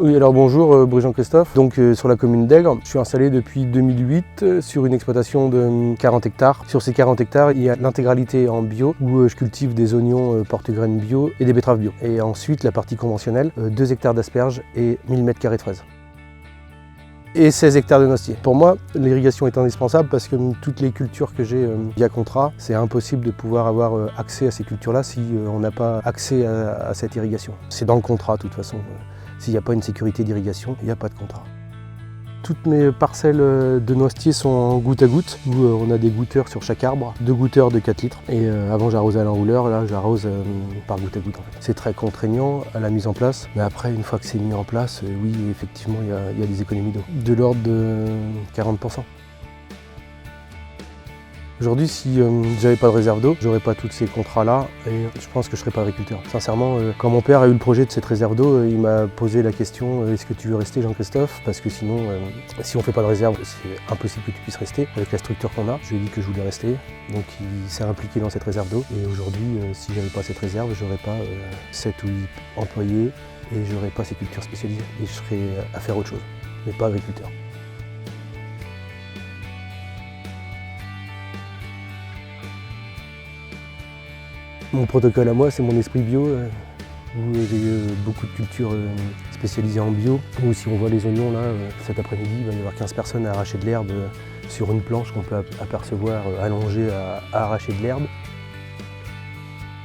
Oui, alors bonjour, Brice Jean-Christophe. Donc sur la commune d'Aigre, je suis installé depuis 2008 sur une exploitation de 40 hectares. Sur ces 40 hectares, il y a l'intégralité en bio où je cultive des oignons porte-graines bio et des betteraves bio. Et ensuite la partie conventionnelle, 2 hectares d'asperges et 1000 m² de fraises. Et 16 hectares de noisetiers. Pour moi, l'irrigation est indispensable parce que toutes les cultures que j'ai via contrat, c'est impossible de pouvoir avoir accès à ces cultures-là si on n'a pas accès à cette irrigation. C'est dans le contrat de toute façon. S'il n'y a pas une sécurité d'irrigation, il n'y a pas de contrat. Toutes mes parcelles de noisetiers sont en goutte à goutte, où on a des goutteurs sur chaque arbre, 2 goutteurs de 4 litres. Et avant j'arrosais à l'enrouleur, là j'arrose par goutte à goutte en fait. C'est très contraignant à la mise en place, mais après une fois que c'est mis en place, oui effectivement il y a des économies d'eau. De l'ordre de 40%. Aujourd'hui, si j'avais pas de réserve d'eau, j'aurais pas tous ces contrats-là et je pense que je serais pas agriculteur. Sincèrement, quand mon père a eu le projet de cette réserve d'eau, il m'a posé la question est-ce que tu veux rester Jean-Christophe? Parce que sinon, si on fait pas de réserve, c'est impossible que tu puisses rester avec la structure qu'on a. Je lui ai dit que je voulais rester, donc il s'est impliqué dans cette réserve d'eau. Et aujourd'hui, si j'avais pas cette réserve, j'aurais pas 7 ou 8 employés et j'aurais pas ces cultures spécialisées. Et je serais à faire autre chose, mais pas agriculteur. Mon protocole à moi, c'est mon esprit bio, où j'ai beaucoup de cultures spécialisées en bio. Où si on voit les oignons, là, cet après-midi, il va y avoir 15 personnes à arracher de l'herbe sur une planche qu'on peut apercevoir allongée à arracher de l'herbe.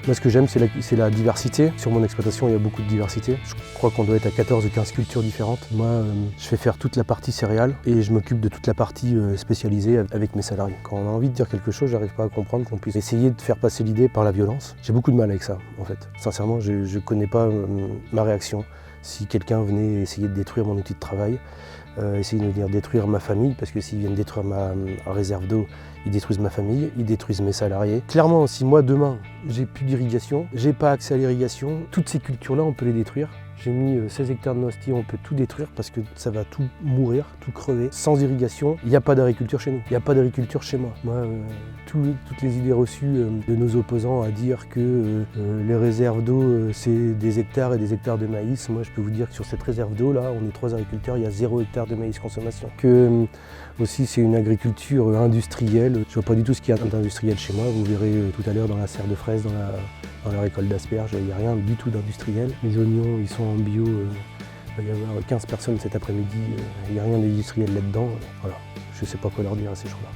Moi, ce que j'aime, c'est la diversité. Sur mon exploitation, il y a beaucoup de diversité. Je crois qu'on doit être à 14 ou 15 cultures différentes. Moi, je fais faire toute la partie céréales et je m'occupe de toute la partie spécialisée avec mes salariés. Quand on a envie de dire quelque chose, j'arrive pas à comprendre qu'on puisse essayer de faire passer l'idée par la violence. J'ai beaucoup de mal avec ça, en fait. Sincèrement, je connais pas ma réaction. Si quelqu'un venait essayer de détruire mon outil de travail, essayer de venir détruire ma famille, parce que s'ils viennent détruire ma réserve d'eau, ils détruisent ma famille, ils détruisent mes salariés. Clairement, si moi demain, j'ai plus d'irrigation, j'ai pas accès à l'irrigation, toutes ces cultures-là, on peut les détruire. J'ai mis 16 hectares de noisetiers, on peut tout détruire parce que ça va tout mourir, tout crever. Sans irrigation, il n'y a pas d'agriculture chez nous, il n'y a pas d'agriculture chez moi. Moi, toutes les idées reçues de nos opposants à dire que les réserves d'eau, c'est des hectares et des hectares de maïs, moi je peux vous dire que sur cette réserve d'eau, là, on est 3 agriculteurs, il y a 0 hectare de maïs consommation. Que aussi c'est une agriculture industrielle, je ne vois pas du tout ce qu'il y a d'industriel chez moi, vous verrez tout à l'heure dans la serre de fraises, dans la récolte d'asperges, il n'y a rien du tout d'industriel. Les oignons, ils sont en bio, il va y avoir 15 personnes cet après-midi, il n'y a rien d'industriel là-dedans. Voilà, je ne sais pas quoi leur dire à ces gens-là.